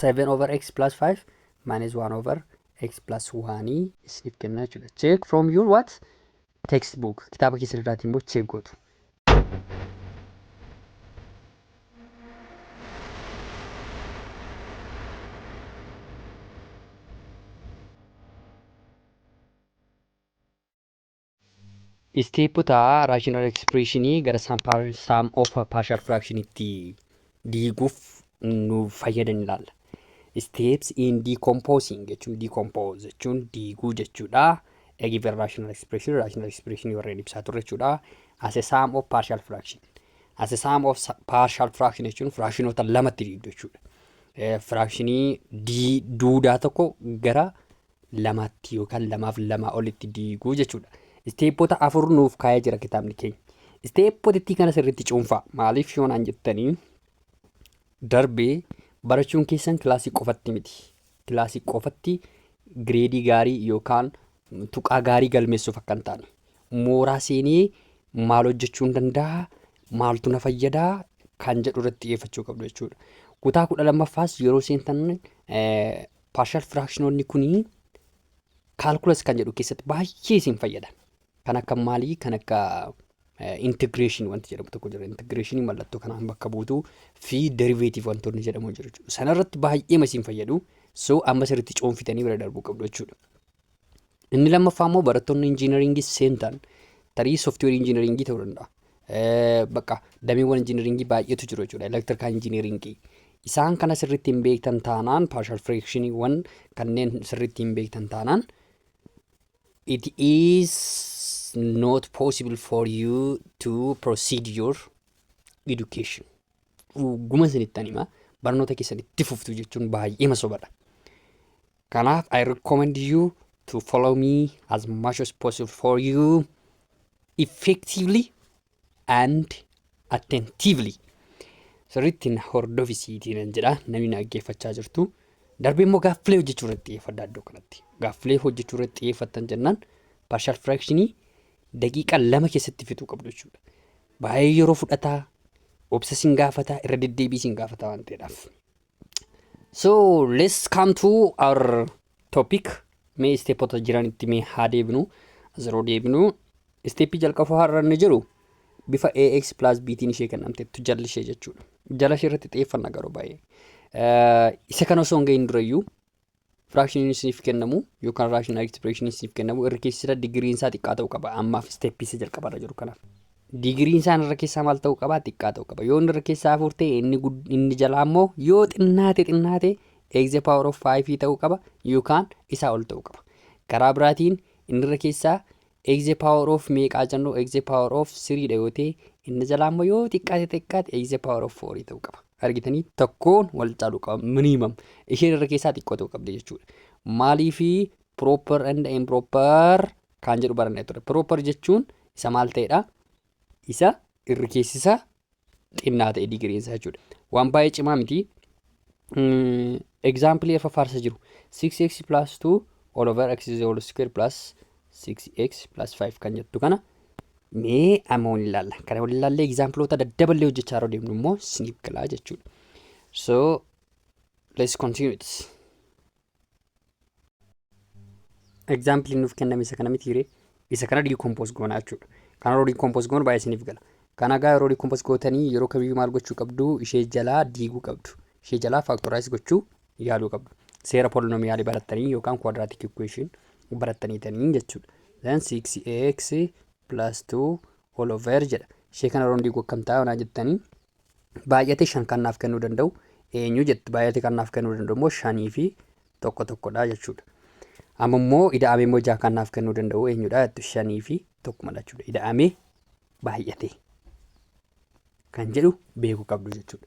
7 over x plus 5 minus 1 over x plus 1 isiniif kenna jechuudha. Check from your what? Textbook. Kitaaba keessan irraatii immoo check gootu. Steepota rational expressionii gara sum of partial fraction itti diiguuf nu fayyadan ilaalla. Steps in decomposing jechuun decompose jechuun diiguu jechuudha. Given rational expression warreen ibsaa turre jechuudha. As a sum of partial fraction. As a sum of partial fraction jechuun fractionota lamatti diigdu jechuudha. Fractionii duudaa tokko gara lamatti yookaan lamaaf lama olitti diiguu jechuudha. Steepota afur nuuf kaa'ee jira kitaabni keenya. Steepotitti kana sirriitti cuunfaa. Maaliif yoonaan jettanii darbee barachuun keessan kilaasii qofatti miti. Kilaasii qofatti gireedii gaarii yookaan tuqaa gaarii galmeessuuf akka hin taane. Mooraa seenee maal hojjechuu danda'a? Maaltu na fayyadaa? Kan jedhu irratti xiyyeeffachuu qabdu jechuudha. Kutaa 12ffaas yeroo seentan partial fractionoonni kunii calculus kan jedhu keessatti baay'ee isin fayyada. Kan akka maalii? Kan akka integration wanti jedhamu tokko jira. Integration mallattoo kanaan bakka buutuu fi derivative wantoonni jedhamu jiru jechuudha. Sana irratti baay'ee isin fayyadu. So amma sirriitti cuunfitanii bira darbuu qabdu jechuudha. Inni lammaffaa immoo barattoonni injiinaringii seentan tarii software injiinaringii ta'uu danda'a. Bakka dameewwan injiinaringii baay'eetu jiru jechuudha. Electrical injiinaringii. Isaan kana sirriitti hin beektan taanaan partial fractioniiwwan kanneen sirriitti hin beektan taanaan it is not possible for you to proceed your education. Guma sanittan hima barnoota keessan itti fuftu jechuun baay'ee masobadha. Kanaaf I recommend you to follow me as much as possible for you effectively and attentively. Sirriitti hordofisiitiin jedha namni dhaggeeffachaa jirtu. Darbee immoo gaaffilee hojjechuu irratti xiyyeeffadha iddoo kanatti. Gaaffilee hojjechuu irratti xiyyeeffattan jennaan partial fractionii daqiiqa 2 keessatti fixuu qabdu jechuudha. Baay'ee yeroo fudhataa, obsa sin gaafata, irra deddeebii sin gaafata waan ta'eedhaaf. So let's come to our topic. Mee steepota jiran itti mee haa deebinu. Asiroo deebinu. Steepii jalqabaa har'a inni jiru bifa ax plus btiin ishee kennamteettu jalli ishee jechuudha. Jala ishee irratti xiyyeeffanna garuu baay'ee. Isa kana osoo hin gahin durayyuu fractioniin isiniif kennamu yookaan rational expression isiniif kennamu irra keessaa digiriin isaa xiqqaa ta'uu qaba. Ammaaf steepii isa jalqabarra jiru kanaaf. Digiriin isaa irra keessaa maal ta'uu qaba? Xiqqaa ta'uu qaba. Yoo inni irra keessaa 4 ta'e inni jalaa immoo yoo xinnaate x the power of 5 ta'uu qaba yookaan isaa ol ta'uu qaba. Karaa biraatiin inni irra keessaa x the power of meeqaa jennu x the power of 3 dha yoo ta'e inni jalaa immoo yoo xiqqaate x the power of 4 ta'uu qaba. Argitanii tokkoon wal caaluu qaba minimum. Isheen irra keessaa xiqqoo ta'uu qabdi jechuudha. Maaliifii proper and improper kan jedhu barannee ture. Proper jechuun isa maal ta'edha? Isa irri keessisa xinnaa ta'e digiriin isaa jechuudha. Waan baay'ee cimaa miti. Example erfa farsa jiru. 6x plus 2 all over x is all square plus 6x plus 5 kan jettu kana mee amma wal ilaalla. Kana wal ilaallee exampleota daddaballee hojjechaa yeroo deemnu immoo isiniif galaa jechuudha. So let's continue it. Example nuuf kenname isa kana miti hiree. Isa kana decompose goonaa jechuudha. Kana yeroo decompose goonu baay'ee isiniif gala. Kana gaa yeroo decompose gootanii yeroo kamiyyuu maal gochuu qabdu? Ishee jalaa diiguu qabdu. Ishee jalaa factorize gochuu yaaluu qabdu. Seera polynomial barattanii yookaan quadratic equation barattaniitanii jechuudha. Then 6x plus 2 all over jedha. Ishee kana yeroo diiguu akkam ta'a waan jettanii baay'ate 5 kan naaf kennuu danda'u eenyu jettu baay'ate kan naaf kennuu danda'u immoo 5 fi tokkodha jechuudha. Amma immoo ida'amee immoo 6 kan naaf kennuu danda'u eenyudha jettu 5 fi tokkuma jechuudha. Ida'amee baay'ate kan jedhu beekuu qabdu jechuudha.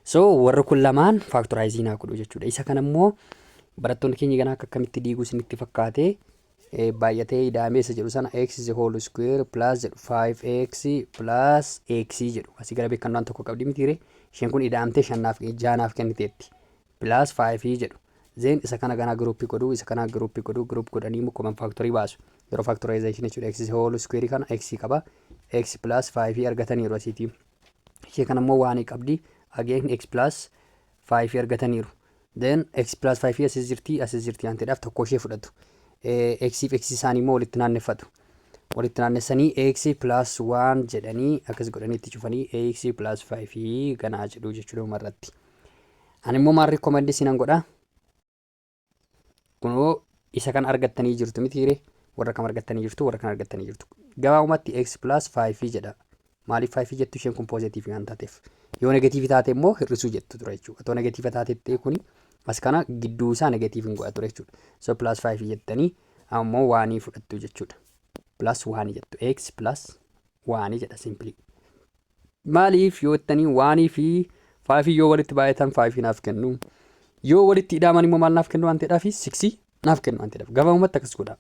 So warra kun lamaan factorize naa godhu jechuudha. Isa kana immoo barattoonni keenya ganaa akka akkamitti diiguu isinitti fakkaate baay'atee ida'amee isa jedhu sana x is the whole square plus 5x plus x jedhu. Asii gara beekannaan tokko qabdi mitiire. Isheen kun ida'amtee 6 naaf kenniteetti plus 5 jedhu. Then isa kana ganaa group godhu isa kana group godhanii immoo common factory baasu. Yeroo factorization jechuudha x is the whole square kana x qaba x plus 5 argataniiru asiiti. Ishee kana immoo waan qabdi again x plus 5 argataniiru. then x plus 5 as jirti anteedhaaf tokko ishee fudhatu. X fi x isaanii immoo walitti naanneffatu. Walitti naannessanii x plus 1 jedhanii akkas godhanii itti cufanii x plus 5 ganaa jedhu jechuudha umarratti. Ani immoo maal recommend isinan godha? Kunoo isa kan argattanii jirtu mitiire warra kam argattanii jirtu warra kan argattanii jirtu. Gabaabumatti x plus 5 jedha. Maaliif 5 jettu isheen kun positive waan taateef. Yoo negative taate immoo hir'isuu jettu ture jechuudha. Otoo negative taatettee kuni as kana gidduu isaa negative hin godha ture jechuudha. So plus 5 jettanii ammoo 1 fudhattu jechuudha. Plus 1 jettu x plus 1 jedha simply. Maaliif yoo jettanii 1 fi 5 yoo walitti baay'atan 5 naaf kennu. Yoo walitti hidhaaman immoo maal naaf kennu waan ta'eedhaaf 6 naaf kennu waan ta'eedhaaf. Gabaabumatti akkas godha.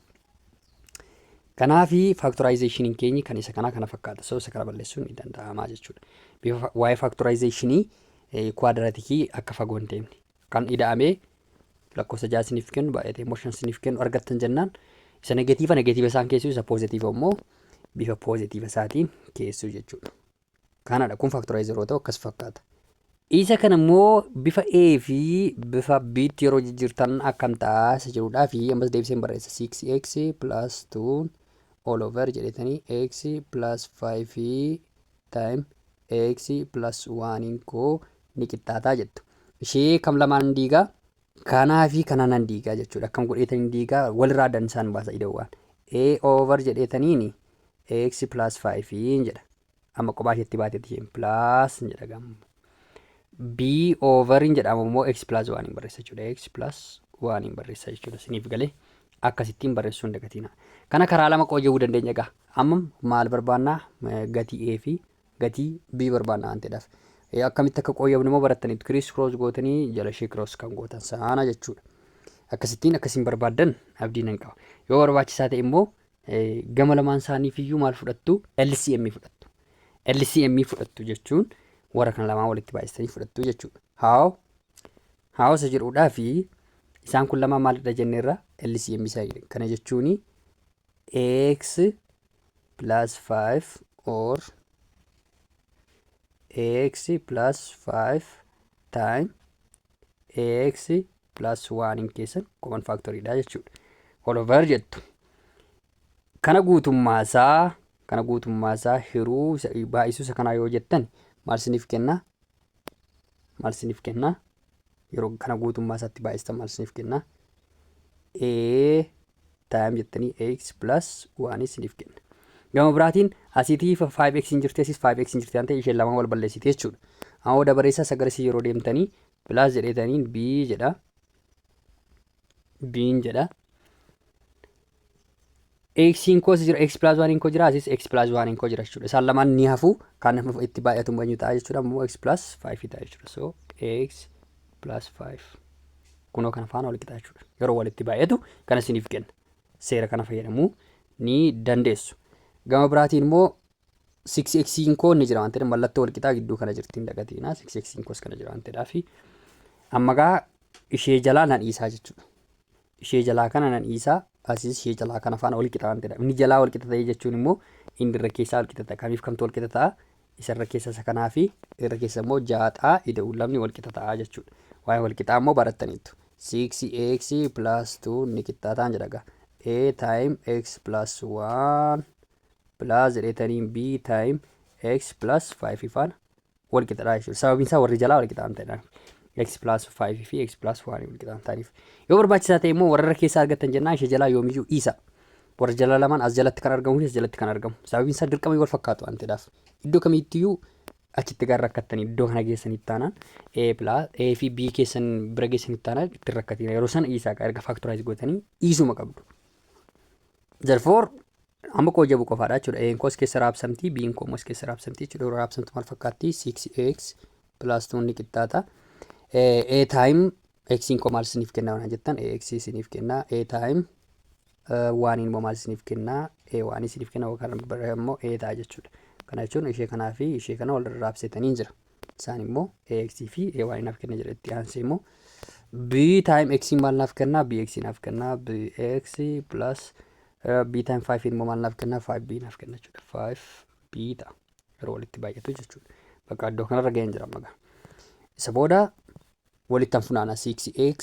Kanaafi factorization keenyi kan isa kana fakkaata. So isa kana balleessuun ni danda'ama jechuudha. Bifa waa'ee factorization quadratic akka fagoo hin deemne kan ida'amee lakkoofsa jaasiniif kennu baay'atee motionsiniif kennu argattan jennaan isa negative isaan keessuu isa positive immoo bifa positive isaatiin keessuu jechuudha. Kanadha kun factorizer yoo ta'u akkas fakkaata. Isa kana immoo bifa A fi bifa B yeroo jijjiirtan akkam taasa jedhuudhaa fi ammas deebiseen barreessa 6x plus 2 all over jedhetanii x plus 5 time x plus 1 koo ni qixxaataa jettu. Ishee kam lamaan diigaa kanaa fi kanaan nan diigaa jechuudha. Akkam godheetanii diigaa walirraa addan isaan baasa ida'uwaan. A over jedhetaniini x plus 5 jedha. Amma qophaa isheetti baatetti isheen plus jedha gamu. B over jedhamu immoo x plus 1 barreessa jechuudha. X plus 1 barreessa jechuudha. Siniif galee akkasittiin barreessuun dagatina. Kana karaa lama qoojjuu dandeenya egaa. Amma maal barbaannaa gatii A fi gatii B barbaannaa waan ta'eedhaaf. Akkamitti akka qooyyabnu immoo barattaniitu criss cross gootanii jala ishee cross kan gootan sana jechuudha. Akkasiin barbaaddan abdii nan qaba. Yoo barbaachisaa ta'e immoo gama lamaan isaaniif iyyuu maal fudhattu? LCM fudhattu. LCM fudhattu jechuun warra kan lamaan walitti baay'istanii fudhattu jechuudha. Haawasa jedhuudhaa fi isaan kun lamaan maalidha jenneerra LCM isaa kana jechuun x plus 5 or x plus 5 time x plus 1 in keessan common factory dha jechuudha. All over jettu. Kana guutummaa isaa hiruu baay'isuu isa kanaa yoo jettan maal siniif kenna? Yeroo kana guutummaa isaatti baay'istan maal siniif kenna? A time jettanii x plus 1 siniif kenna. Gama biraatiin asiitii 5x hin jirti asis 5x hin jirti waan ta'eef isheen lamaan wal balleessiti jechuudha. Amma dabareessaa sagarsii yeroo deemtanii plus jedheetaniin b jedha. X kos jira x plus 1 koo jira asis x plus 1 koo jira jechuudha. Isaan lamaan ni hafu kan itti baay'atu banyu ta'a jechuudha. Ammoo x plus 5 ta'a jechuudha. So x plus 5 kunoo kana faana wal qixa jechuudha. Yeroo walitti baay'atu kana isiniif kenna. Seera kana fayyadamuu ni dandeessu. Gama biraatiin immoo 6x koo ni jira waan ta'eef mallattoo wal qixaa gidduu kana jirtiin dagatiina 6x koos kana jira waan ta'eedhaaf amma gaa ishee jalaa nan dhiisaa jechuudha. Ishee jalaa kana nan dhiisaa asis ishee jalaa kana faana wal qixa waan ta'eedhaaf inni jalaa wal qixa ta'ee jechuun immoo inni irra keessaa wal qixa ta'a. Kamiif kamtu wal qixa ta'a? Isa irra keessa isa kanaa fi irra keessa immoo jaaxaa ida'uu lamni wal qixa ta'a jechuudha. Waa'ee wal qixaa immoo barattaniitu 6x plus 2 ni qixxaataan jedha gaa. A time x plus 1 plus jedhetaniin b time x plus 5 faana wal qixadha jechuudha. Sababiin isaa warri jalaa wal qixaan ta'edha. X plus 5 fi x plus 1 wal qixaan ta'aniif. Yoo barbaachisaa ta'e immoo warra keessaa argattan jennaan ishee jalaa yoomiyyuu dhiisa. Warra jalaa lamaan as jalatti kan argamu as jalatti kan argamu. Sababiin isaa dirqama wal fakkaatu waan ta'eedhaaf. Iddoo kamiittiyuu achitti gara rakkattanii iddoo kana geessanitti taanaan A fi B keessan bira geessanitti taanaan itti rakkatina. Yeroo sana dhiisaa erga factorize gootanii dhiisuma qabdu. Therefore amma koo jabu qofaadha jechuudha. A koos keessa raabsamtii B koos keessa raabsamtii jechuudha. Yeroo raabsamtu maal fakkaatti 6x plus 2 ni qixxaata. A time x koo maal siniif kennaa waan jettan x siniif kennaa. A time 1 immoo maal siniif kennaa? A 1 siniif kennaa yookaan immoo A ta'a jechuudha. Kana jechuun ishee kanaa fi ishee kana wal raabsitanii jira. Isaan immoo ax fi a1 naaf kenna jira. Itti aansee immoo b time x maal naaf kenna? bx naaf kenna. bx plus b time 5 immoo maal naaf kenna? 5b naaf kenna jechuudha. 5b ta'a. Yeroo walitti baay'atu jechuudha. Bakka iddoo kanarra ga'een jira magaa. Isa booda walittan funaana 6x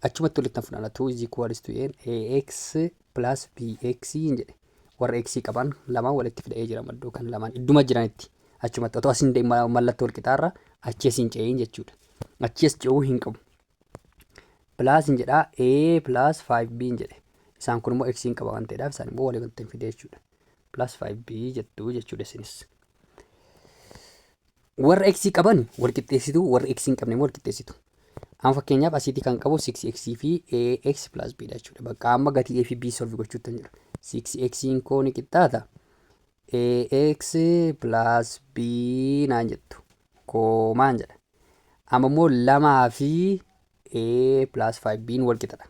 achumatti walittan funaana 2 is equals to n ax plus bx jedhe warra x qaban lamaan walitti fidee jira maddoo kan lamaan idduma jiranitti achumatti otoo asin mallattoo wal qixaarra achi asin ce'in jechuudha. Achi as ce'uu hin qabu. Plus jedha a plus 5b jedhe isaan kun immoo x qaba waan ta'eedhaaf isaan immoo walii walitti fidee jechuudha. Plus 5b jettu jechuudha isinis. Warra x qaban wal qixxeessitu warra x hin qabne immoo wal qixxeessitu. Amma fakkeenyaaf asitti kan qabu 6x fi ax plus b dha jechuudha. Bakka amma gatii a fi b solve gochuutti jira. 6x koo ni qixxaata ax plus b naan jettu koomaan jedha. Amma immoo lamaa fi a plus 5b wal qixxaadha.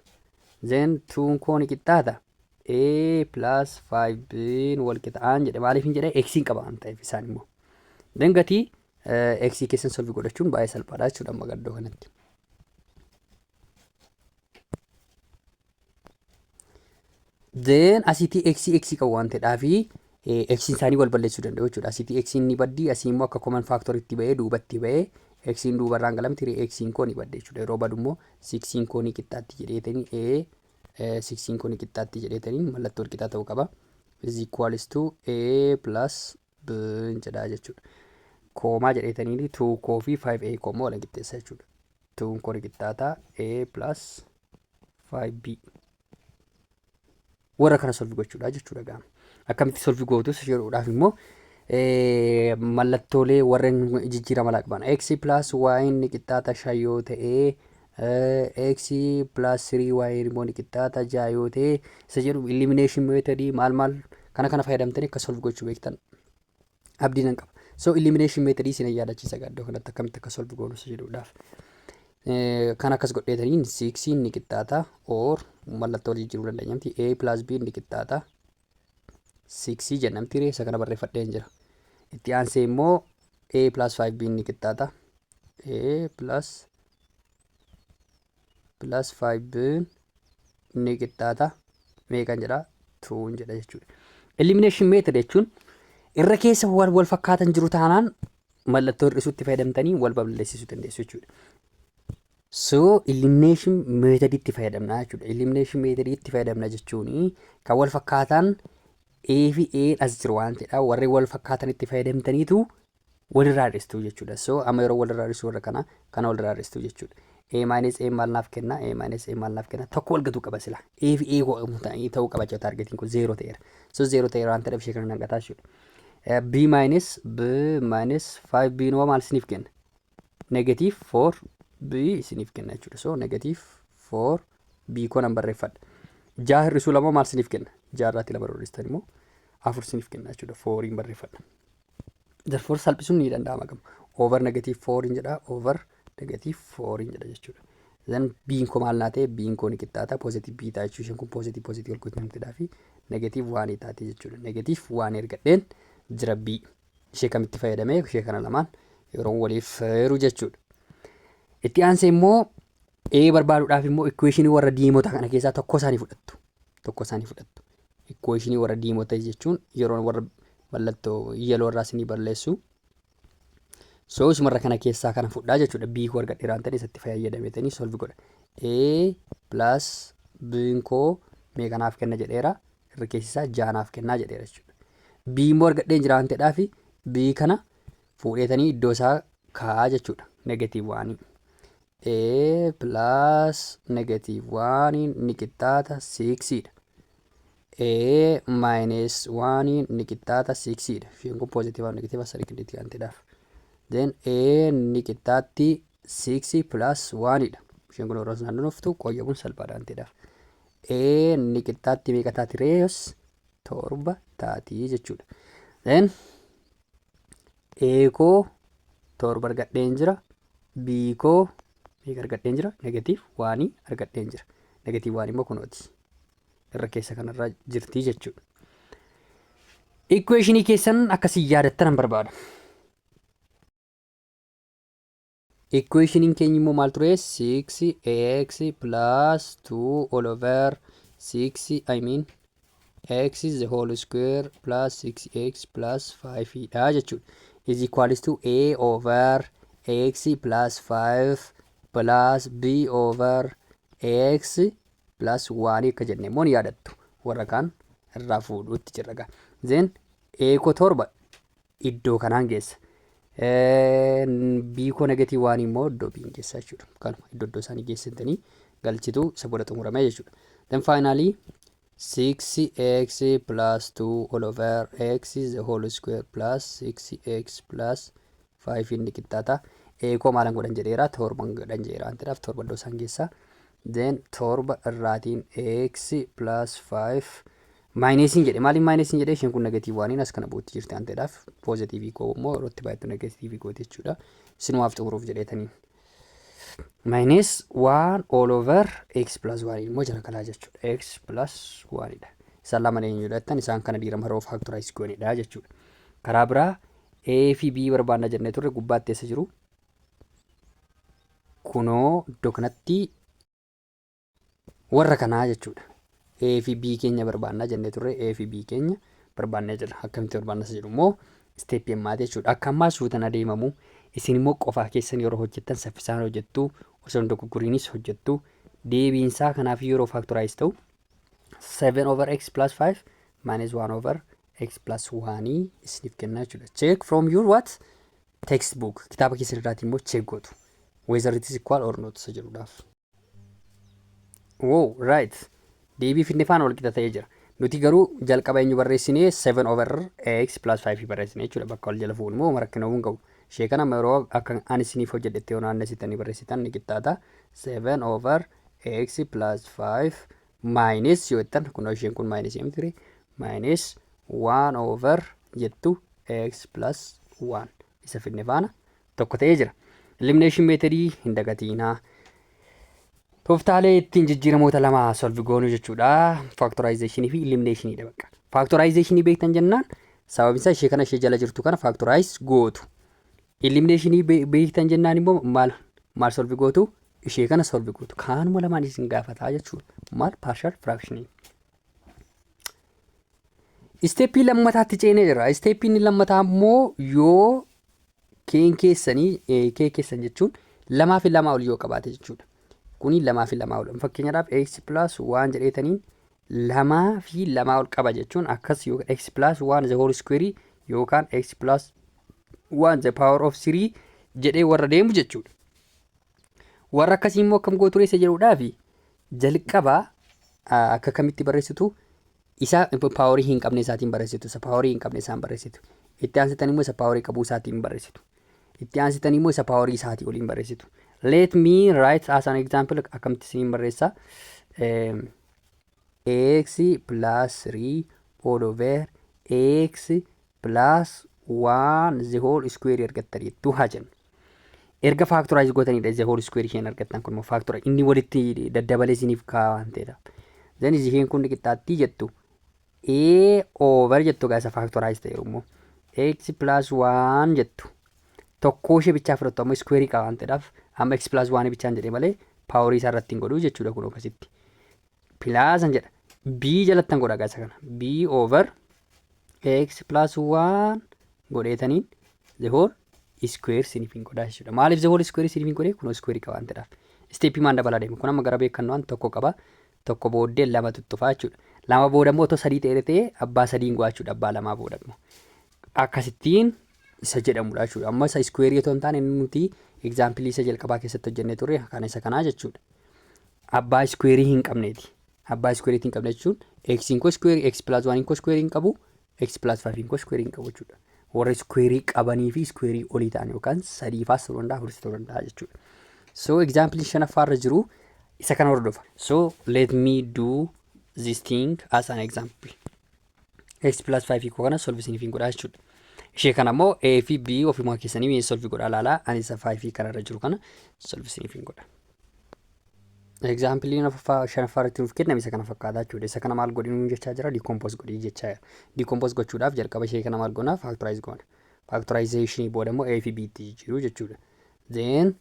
Then 2 koo ni qixxaata a plus 5b wal qixxaan jedhe maaliif hin jedhe x qaba waan ta'eef isaan immoo. Then gatii x keessan solve godhachuun baay'ee salphaadha jechuudha amma gaddoo kanatti. Then asitti x qabu waan ta'eedhaaf x isaanii wal balleessuu danda'u jechuudha. Asitti x ni baddi asii immoo akka common factor itti ba'ee duubatti ba'ee x duubarraan galamti x koo ni badde jechuudha. Yeroo badu immoo 6 koo ni qixxaatti jedheetanii 6 koo ni qixxaatti jedheetanii mallattoo wal qixxaa ta'uu qaba. Is equals to a plus b jedhaa jechuudha. Koomaa jedheetanii 2 koo fi 5a koo immoo wal qixxeessa jechuudha. 2 koo ni qixxaata a plus 5b. Warra kana solve gochuudha jechuudha gaama. Akkamitti solve gootus yeroodhaaf immoo mallattoolee warreen jijjiirama laa qaban x plus y ni qixxaata 5 yoo ta'e x plus 3y immoo ni qixxaata 6 yoo ta'e isa jedhu elimination method maal kana fayyadamtanii akka solve gochuu beektan abdii nan qaba. So elimination method isin yaadachiisa gaddoo kanatti akkamitti akka solve goonus jedhuudhaaf. Kan akkas godheetaniin 6 ni qixxaata or mallattoo jijjiiruu dandeenyamti a plus b ni qixxaata 6 jennamti isa kana barreeffadheen jira. Itti aansee immoo a plus 5b ni qixxaata a plus 5b ni qixxaata meeqan jedha 2 jedha jechuudha. Elimination method jechuun irra keessa wal fakkaatan jiru taanaan mallattoo hir'isuutti fayyadamtanii wal balleessisuu dandeessu jechuudha. So elimination method itti fayyadamna jechuudha. Elimination method itti fayyadamna jechuun kan wal fakkaatan a fi a as jiru waan ta'eedha. Warri wal fakkaatan itti fayyadamtaniitu walirraa hir'istuu jechuudha. So amma yeroo walirraa hir'isuu warra kana walirraa hir'istuu jechuudha. A minus a maal naaf kenna a minus a maal naaf kenna tokko wal gatuu qaba sila a fi a ta'uu qaba jechuudha. Targetiin kun 0 ta'eera. So 0 ta'eera waan ta'eef ishee kana nangataa jechuudha. B minus 5b noo maal isiniif kenna negative 4 b isiniif kenna jechuudha. So negative 4 b koo nan barreeffadha. 6 hir'isuu lama maal isiniif kenna 6 irratti lama hir'istan immoo 4 isiniif kenna jechuudha. 4 hin barreeffadha. Therefore salphisuun ni danda'ama gama. Over negative 4 hin jedha over negative 4 hin jedha jechuudha. Then b koo maal naa ta'e b koo ni qixxaata positive b ta'a jechuudha. Kun positive wal quunnamtidhaa fi negative 1 taate jechuudha. Negative 1 ergadheen jira b ishee kamitti fayyadamee ishee kana lamaan yeroo waliif heeru jechuudha. Itti aansee immoo a barbaaduudhaaf immoo equation warra diimota kana keessaa tokko isaanii fudhattu. Equation warra diimota jechuun yeroo warra mallattoo yellow irraa isinii balleessu. So isumarra kana keessaa kana fudhaa jechuudha. B koo argadhe raantanii isatti fayyadametanii solve godha. A plus b koo meeqanaaf kenna jedheera irra keessisaa 6 naaf kennaa jedheera jechuudha. B immoo argadheen jira waan ta'eedhaaf b kana fuudheetanii iddoo isaa kaa'aa jechuudha. Negative 1 a plus negative 1 ni qixxaata 6 dha. A minus 1 ni qixxaata 6 dha. Isheen kun positive and negative as argiteetti waan ta'eedhaaf. Then a ni qixxaatti 6 plus 1 dha. Isheen kun yeroo isaan dhuftu qoyyamuun salphaadha waan ta'eedhaaf. A ni qixxaatti meeqa taati reeyos 7 taati jechuudha. Then a koo 7 argadheen jira. B koo meeqa argadheen jira negative 1 argadheen jira. Negative 1 immoo kunooti. Irra keessa kanarra jirti jechuudha. Equationii keessan akkasii yaadattan barbaada. Equationin keenya immoo maal ture 6x plus 2 all over 6 x is the whole square plus 6x plus 5 dha jechuudha. Is equals to a over x plus 5 plus b over x plus 1 akka jenne immoo ni yaadattu warra kaan irraa fuudhuutti jirra gaa. Then eekoo torba iddoo kanaan geessa. B koo negative 1 immoo iddoo B geessa jechuudha. Kanuma iddoo isaanii geessitanii galchitu isa booda xumuramee jechuudha. Then finally 6x plus 2 all over x is the whole square plus 6x plus 5 inni qixxaata. Eekoo maalan godhan jedheera torban godhan jedheera antidhaaf torba iddoo isaan geessa. Then torba irraatiin x plus 5 minusing jedhe. Maaliin minusing jedhe? Isheen kun negative 1 as kana buutti jirti antidhaaf positive koo immoo irratti baay'atu negative koo jechuudha. Isinumaaf xumuruuf jedheetanii. Minus 1 all over x plus 1 immoo jala kalaa jechuudha. X plus 1 dha. Isaan lama eenyu jedhatan isaan kana dhiirama roo factorize goonidha jechuudha. Karaa biraa a fi b barbaanna jennee turre gubbaatti eessa jiru? Kunoo iddoo kanatti warra kanaa jechuudha. A fi b keenya barbaanna jennee turre a fi b keenya barbaannee jira. Akkamitti barbaanna jedhu immoo step maati jechuudha. Akka ammaa suutan adeemamu isin immoo qofaa keessan yeroo hojjettan saffisaan hojjettu osoo dogoggoriinis hojjettu deebiinsaa kanaaf yeroo factorize ta'u 7 over x plus 5 minus 1 over x plus 1 isiniif kenna jechuudha. Check from your what textbook kitaaba keessan irraati immoo check gootu whether it is equal or not isa jedhuudhaaf. Wow, right. Deebii finne faana wal qixa ta'ee jira. Nuti garuu jalqaba eenyu barreessinee 7 over x plus 5 barreessinee jechuudha. Bakka wal jala fuun immoo rakkina hin qabu. Ishee kana yeroo akka ani isiniif hojjedhetti yoo naannessitanii barreessitan ni qixxaata. 7 over x plus 5 minus yoo jettan kunoo isheen kun minus yoo miti minus 1 over jettu x plus 1 isa finne faana tokko ta'ee jira. Elimination methodii hin dagatiinaa. Tooftaalee ittiin jijjiiramoota lama solve goonuu jechuudha. Factorization fi elimination dha bakka. Factorization beektan jennaan sababni isaa ishee kana ishee jala jirtu kana factorize gootu. Elimination beektan jennaan immoo maal solve gootu? Ishee kana solve gootu. Kaanuma lamaan isin gaafataa jechuudha. Maal partial fraction. Steppii lammataatti ceenee jira. Steppiin lammataa immoo yoo keen keessan jechuun lamaa fi lamaa ol yoo qabaate jechuudha. Kuni lamaa fi lamaa ol. Fakkeenyaaf x plus 1 jedheetaniin lamaa fi lamaa ol qaba jechuun akkas yoo x plus 1 the whole square yookaan x plus 1 the power of 3 jedhee warra deemu jechuudha. Warra akkasii immoo akkam gootu reessa jedhuudhaaf jalqaba akka kamitti barreessitu isa powerii hin qabne isaatiin barreessitu. Isa powerii hin qabne isaan barreessitu. Itti aansitan immoo isa powerii qabu isaatiin barreessitu. Itti aansitan immoo isa powerii isaatii oliin barreessitu. Let me write as an example akkamitti isiniin barreessa. X plus 3 all over x plus 1 the whole square argattaniitu haa jennu. Erga factorize gootanidha the whole square isheen argattan kun immoo factorize inni walitti daddabalee isiniif kaa'aa waan ta'eedha. Then isheen kun qixxaattii jettu a over jettu gaa isa factorize ta'e immoo x plus 1 jettu. Tokko ishee bichaa fudhattu amma square qaba waan ta'eedhaaf amma x plus 1 bichaan jedhee malee power isaa irratti hin godhu jechuudha kun akkasitti. Plus an jedha b jalattan godha gaasa kana b over x plus 1 godheetaniin the whole square siniif hin godha jechuudha. Maaliif the whole square siniif hin godhe kun square qaba waan ta'eedhaaf. Steppii maan dabalaa deema kun amma gara beekannoo tokko qaba tokko booddee lama tuttufaa jechuudha. Lama booda immoo otoo sadii ta'ee abbaa sadiin go'a jechuudha abbaa lamaa booda immoo akkasittiin isa jedhamudha jechuudha. Amma isa square otoo hin taane nuti example isa jalqabaa keessatti hojjennee turre kana isa kanaa jechuudha. Abbaa square hin qabneeti. Abbaa square hin qabne jechuun x in square x plus 1 in square hin qabu x plus 5 in square hin qabu jechuudha. Warra square qabanii fi square olii ta'an yookaan sadii faas ta'uu danda'a afuris ta'uu danda'a jechuudha. So example shanaffaarra jiru isa kana hordofa. So let me do this thing as an example. X plus 5 equal kana solve isiniif hin godhaa jechuudha. Ishee kana immoo a fi b ofumaa keessanii mee solve godhaa laalaa ani isa 5 kanarra jiru kana solve isiniif hin godha. Example shanaffaarratti nuuf kenname isa kana fakkaataa jechuudha. Isa kana maal godhinu jechaa jira decompose godhii jechaa jira. Decompose gochuudhaaf jalqaba ishee kana maal goona factorize goona. Factorization booda immoo a fi b tti jijjiiruu jechuudha. Then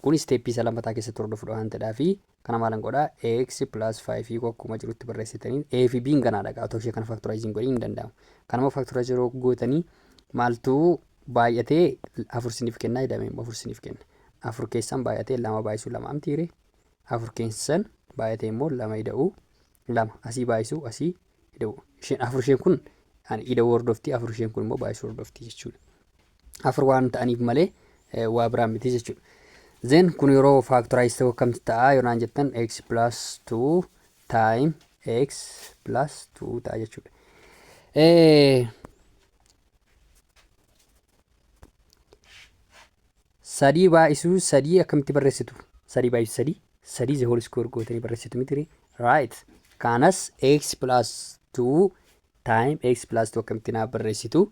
kun step isa lammataa keessatti hordofudha waan ta'eedhaaf kana maalan godhaa x plus 5 akkuma jirutti barreessitaniin a fi b ganaadha gaa otoo ishee kana factorizing godhii hin danda'amu. Kanammoo factorize gootanii maaltu baay'atee afur siniif kenna jedhame immoo afur siniif kenna. afur keessan baay'atee lama baay'isuu lama amtiire afur keessan baay'atee immoo lama ida'uu lama asii baay'isuu asii ida'uu afur isheen kun ida'uu hordoftii afur isheen kun immoo baay'isuu hordoftii jechuudha. Afur waan ta'aniif malee waa biraan miti jechuudha. Then kun yeroo factorize ta'u akkamitti ta'a yoonaan jettan x plus 2 time x plus 2 ta'a jechuudha. Sadii baay'isuu sadii akkamitti barreessitu? Sadii baay'isuu sadii the whole square gootanii barreessitu miti right. Kanas x plus 2 time x plus 2 akkamitti naa barreessitu?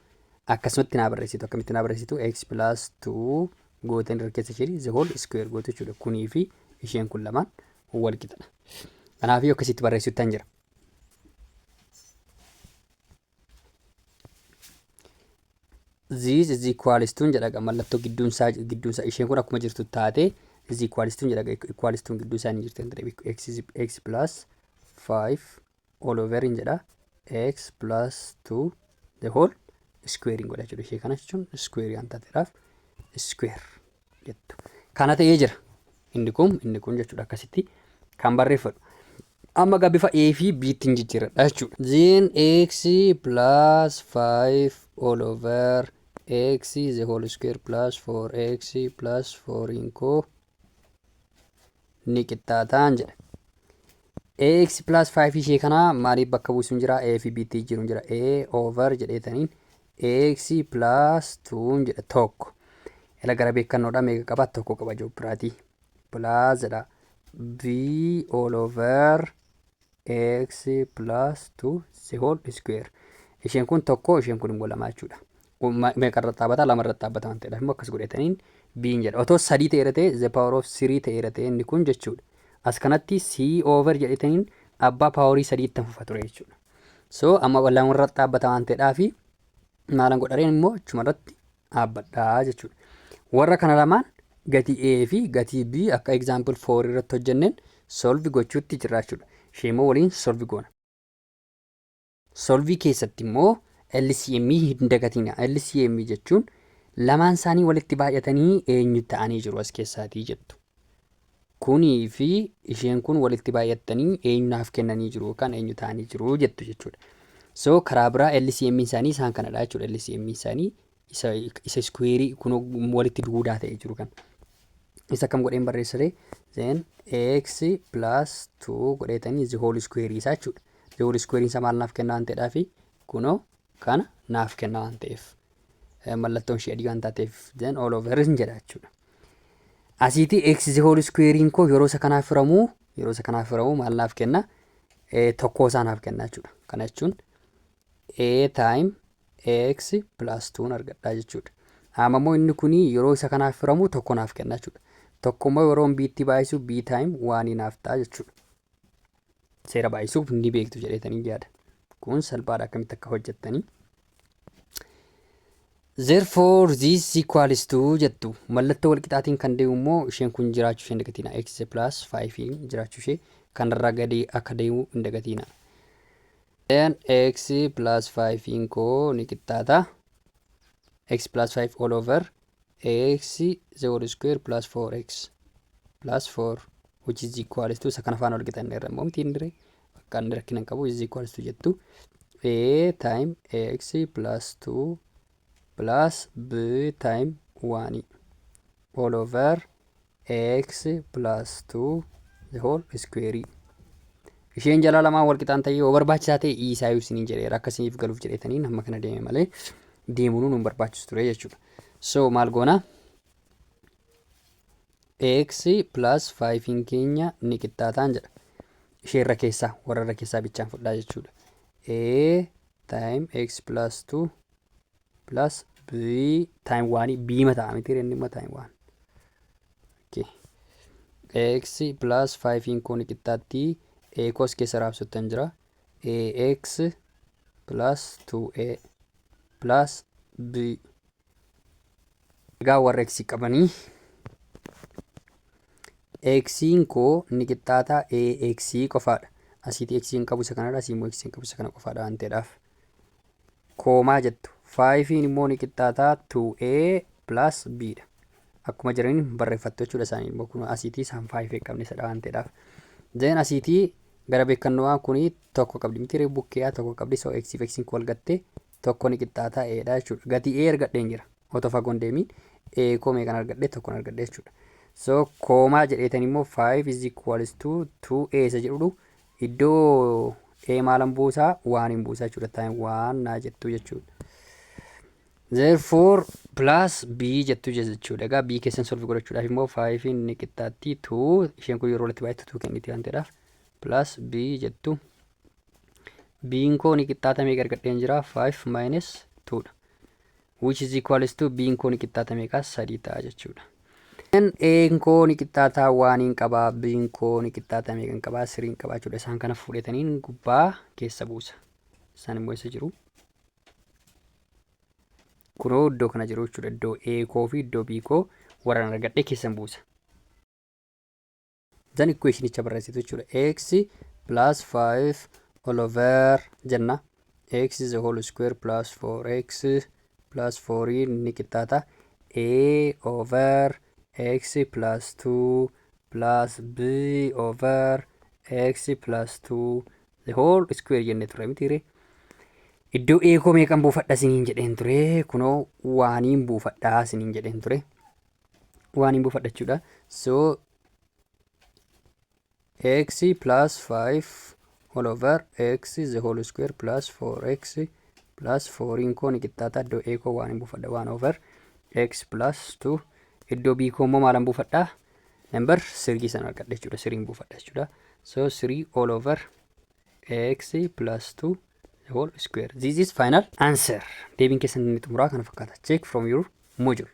Akkasumatti naa barreessitu akkamitti naa barreessitu? X plus 2 gootanii keessa ishee the whole square gootu jechuudha. Kunii fi isheen kun lamaan wal qixadha. Kanaaf akkasitti barreessuutti tan jira. This is equals to jedha mallattoo gidduun isaa isheen kun akkuma jirtu taate is equals to jedha equals to gidduu isaa ni jirti x plus 5 all over jedha x plus 2 the whole squaring godha jechuudha. Ishee kana jechuun square waan taateedhaaf square jettu. Kana ta'ee jira. Inni kun jechuudha akkasitti kan barreeffadhu. Amma gaa bifa A fi B tiin jijjiirradha jechuudha. Then x plus 5 all over x the whole square plus 4x plus 4 inkoo ni qixxaataan jedha. X plus 5 ishee kana maaliif bakka buusuun jira? A fi B tiin jiruun jira. A over jedheetaniin x plus 2 jedha tokko. Ila gara beekannoodha meeqa qaba? Tokko qaba joobbiraatii. Plus jedha B all over x plus 2 the whole square. Isheen kun tokko isheen kun immoo lama jechuudha. Meeqa irratti dhaabbata? Lama irratti dhaabbata waan ta'eedhaaf immoo akkas godhataniin biin jedha. Otoo sadii ta'ee the power of 3 ta'ee inni kun jechuudha. As kanatti c over jedhataniin abbaa paaworii sadii itti fufa ture jechuudha. So amma lama irratti dhaabbata waan ta'eedhaaf maalan godhareen immoo achuma irratti dhaabbadhaa jechuudha. Warra kana lamaan gatii A fi gatii B akka example 4 irratti hojjenneen solve gochuutti jira jechuudha. Sheemoo waliin solve goona. Solve keessatti immoo LCM hin dagatina. LCM jechuun lamaan isaanii walitti baay'atanii eenyu ta'anii jiru as keessaatii jettu. Kunii fi isheen kun walitti baay'atanii eenyunaaf kennanii jiru yookaan eenyu ta'anii jiru jettu jechuudha. So karaa biraa LCM isaanii isaan kanadha jechuudha. LCM isaanii isa square kun walitti duudaa ta'ee jiru kan. Isa kam godheen barreessare? Then x plus 2 godheetanii the whole square isaa jechuudha. The whole square isaa maal naaf kenna waan ta'eedhaaf kunoo kana naaf kenna waan ta'eef mallattoon ishee adii waan taateef then all over jedha jechuudha. Asiiti x the whole square koo yeroo isa kanaaf firamu maal naaf kenna? Tokkoo isaa naaf kenna jechuudha. Kana jechuun a time x plus 2 argadhaa jechuudha. Amma immoo inni kuni yeroo isa kanaaf firamu tokko naaf kenna jechuudha. Tokko immoo yeroo b itti baay'isu b time 1 naaf ta'a jechuudha. Seera baay'isuuf ni beektu jedheetanii yaada. Kun salphaadha akkamitti akka hojjettanii. Therefore this equals to jettu mallattoo walqixaatiin kan deemu immoo isheen kun jiraachuu ishee hin dagatina. X plus 5 jiraachuu ishee kanarraa gadi akka deemu hin dagatina. Then x plus 5 koo ni qixxaata. X plus 5 all over x the whole square plus 4x plus 4 which is equals to isa kana faana walqixa irra immoo miti indire kan rakkina qabu is equals to jettu a time x plus 2 plus b time 1 all over x plus 2 the whole square. Isheen jala lamaan walqixaan ta'ee yoo barbaachisaa ta'e isaa ibsiniin jedheera akkasiniif galuuf jedheetanii amma kana deeme malee deemuun nu barbaachisu ture jechuudha. So maal goona? X plus 5 keenya ni qixxaataan jedha. Ishee irra keessaa warra irra keessaa bichaan fudhaa jechuudha. A time x plus 2 plus b time 1 b mataa miti renni ma time 1. Okay. X plus 5 koo ni qixxaatti a kos keessa raabsuutan jira. Ax plus 2a plus b. Egaa warra x qabanii x koo ni qixxaata ax qofaadha. Asiiti x qabu isa kanadha, asii immoo x qabu isa kana qofaadha waan ta'eedhaaf. Koomaa jettu 5 immoo ni qixxaata 2a plus b dha. akkuma jiraniin barreeffattu jechuudha isaanii immoo kun asiitii isaan 5 qabne sadha waan ta'eedhaaf. Then asiitii gara beekannoo kuni tokko qabdi miti bukkee tokko qabdi so x fi x wal gatte tokko ni qixxaata eedha jechuudha. Gatii e argadheen jira otoo fagoon deemiin e koomee kan argadhe tokkoon argadhe jechuudha. So koomaa jedheetan immoo 5 is equals to 2a isa jedhu iddoo e maalan buusaa waan hin buusaa jechuudha. Ta'in waan naa jettu jechuudha. Therefore plus b jettu jechuudha. Egaa b keessan solve godhachuudhaaf immoo 5 inni qixxaatti 2 isheen kun yeroo walitti baay'attu 2 kenniti waan ta'eedhaaf plus b jettu b'n koo ni qixxaatamee argadheen jira 5 minus 2 dha. Which is equals to b'n koo ni qixxaatamee qaa 3 ta'a jechuudha. A'n koo ni qixxaataa waan hin qabaa b'n koo ni qixxaatamee kan qabaa 3 hin qabaa jechuudha. Isaan kana fuudhetaniin gubbaa keessa buusa. Isaan immoo isa jiru. Kunoo iddoo kana jiru jechuudha. Iddoo A koo fi iddoo B koo warraan argadhee keessan buusa. Then equation icha barreessitu jechuudha. X plus 5 all over jenna. X is a whole square plus 4x plus 4 ni qixxaata. A over x plus 2 plus b over x plus 2 the whole square jenne ture mitiire. Iddoo e koo meeqan buufadha siniin jedheen ture. Kunoo waaniin buufadhaa siniin jedheen ture. Waaniin buufadha jechuudha. So x plus 5 all over x is the whole square plus 4x plus 4 in koo ni qixxaata. Iddoo e koo waaniin buufadha 1 over x plus 2. Iddoo b koo immoo maalan buufadha? Number 3 san argadha jechuudha. 3 buufadha jechuudha. So 3 all over x plus 2 the whole square. This is final answer. Deebiin keessan inni xumuraa kana fakkaata. Check from your module.